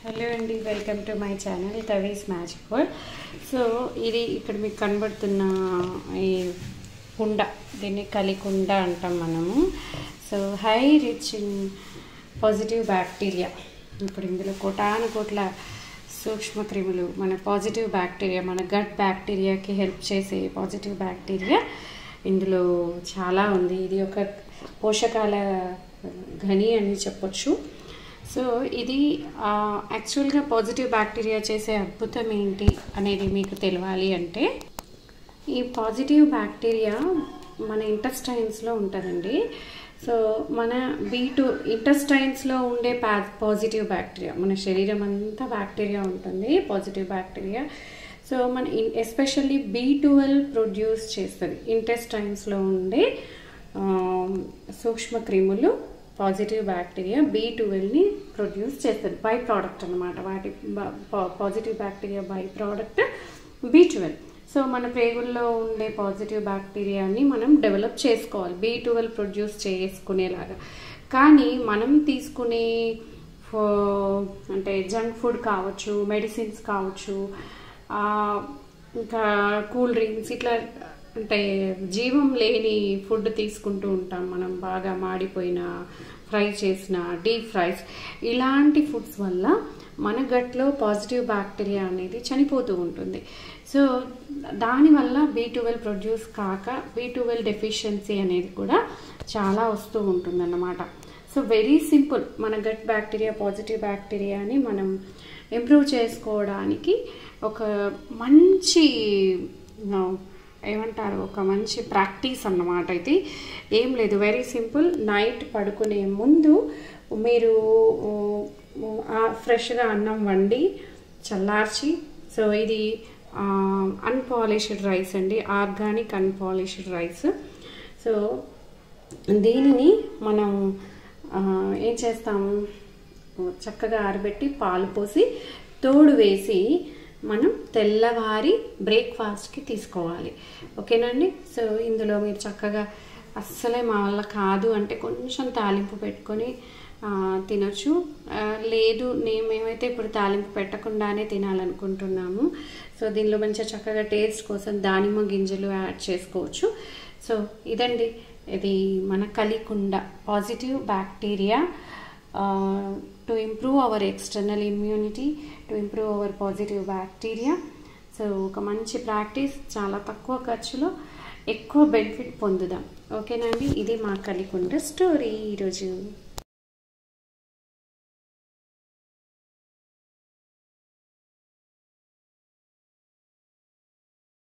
Hello అండి, welcome to my channel Kavi's magic world. So ఇది ఇక్కడ మీకు కనబడుతున్న ఈ కుండ, దీన్ని కలికుండ అంటాం మనము. So high rich in positive bacteria. ఇప్పుడు ఇందులో కోట్ల సూక్ష్మ క్రిములు, మన పాజిటివ్ బ్యాక్టీరియా, మన గట్ బ్యాక్టీరియాకి హెల్ప్ చేసే పాజిటివ్ బ్యాక్టీరియా ఇందులో చాలా ఉంది. ఇది ఒక పోషకాల ఘని అని చెప్పొచ్చు. సో ఇది యాక్చువల్గా పాజిటివ్ బ్యాక్టీరియా చేసే అద్భుతం ఏంటి అనేది మీకు తెలియాలి అంటే, ఈ పాజిటివ్ బ్యాక్టీరియా మన ఇంటెస్టైన్స్లో ఉంటుందండి. సో మన ఇంటెస్టైన్స్లో ఉండే పాజిటివ్ బ్యాక్టీరియా, మన శరీరం అంతా బ్యాక్టీరియా ఉంటుంది, పాజిటివ్ బ్యాక్టీరియా. సో మన ఎస్పెషల్లీ B12 ప్రొడ్యూస్ చేస్తుంది. ఇంటెస్టైన్స్లో ఉండే సూక్ష్మ క్రిములు పాజిటివ్ బ్యాక్టీరియా B12ని ప్రొడ్యూస్ చేస్తుంది. బై ప్రోడక్ట్ అనమాట. వాటి positive bacteria by product B12. So మన ప్రేగుల్లో ఉండే పాజిటివ్ బ్యాక్టీరియాని మనం డెవలప్ చేసుకోవాలి, B12 ప్రొడ్యూస్ చేసుకునేలాగా. కానీ మనం తీసుకునే అంటే జంక్ ఫుడ్ కావచ్చు, మెడిసిన్స్ కావచ్చు, ఇంకా కూల్ డ్రింక్స్, ఇట్లా అంటే జీవం లేని ఫుడ్ తీసుకుంటూ ఉంటాం మనం. బాగా మాడిపోయిన, ఫ్రై చేసిన, డీప్ ఫ్రైస్, ఇలాంటి ఫుడ్స్ వల్ల మన గట్లో పాజిటివ్ బ్యాక్టీరియా అనేది చనిపోతూ ఉంటుంది. సో దానివల్ల B12 ప్రొడ్యూస్ కాక B12 డెఫిషియన్సీ అనేది కూడా చాలా వస్తూ ఉంటుంది అన్నమాట. So very simple. మన గట్ బ్యాక్టీరియా, పాజిటివ్ బ్యాక్టీరియాని మనం ఇంప్రూవ్ చేసుకోవడానికి ఒక మంచి ఏమంటారు, ఒక మంచి ప్రాక్టీస్ అన్నమాట. ఇది ఏం లేదు, వెరీ సింపుల్. నైట్ పడుకునే ముందు మీరు ఫ్రెష్గా అన్నం వండి చల్లార్చి, సో ఇది అన్పాలిష్డ్ రైస్ అండి, ఆర్గానిక్ అన్పాలిష్డ్ రైస్. సో దీనిని మనం ఏం చేస్తాము, చక్కగా ఆరబెట్టి పాలు పోసి తోడు వేసి మనం తెల్లవారి బ్రేక్ఫాస్ట్కి తీసుకోవాలి. ఓకేనండి. సో ఇందులో మీరు చక్కగా అస్సలే మా వల్ల కాదు అంటే కొంచెం తాలింపు పెట్టుకొని తినొచ్చు. లేదు మేమైతే ఇప్పుడు తాలింపు పెట్టకుండానే తినాలనుకుంటున్నాము. సో దీనిలో మంచిగా చక్కగా టేస్ట్ కోసం దానిమ్మ గింజలు యాడ్ చేసుకోవచ్చు. సో ఇదండి, ఇది మన కలికుండ, positive bacteria to improve our external immunity, to improve our positive bacteria. So ఒక మంచి ప్రాక్టీస్, చాలా తక్కువ ఖర్చులో ఎక్కువ బెనిఫిట్ పొందుదాం. ఓకేనండి. ఇది మా కలికుండ స్టోరీ ఈరోజు.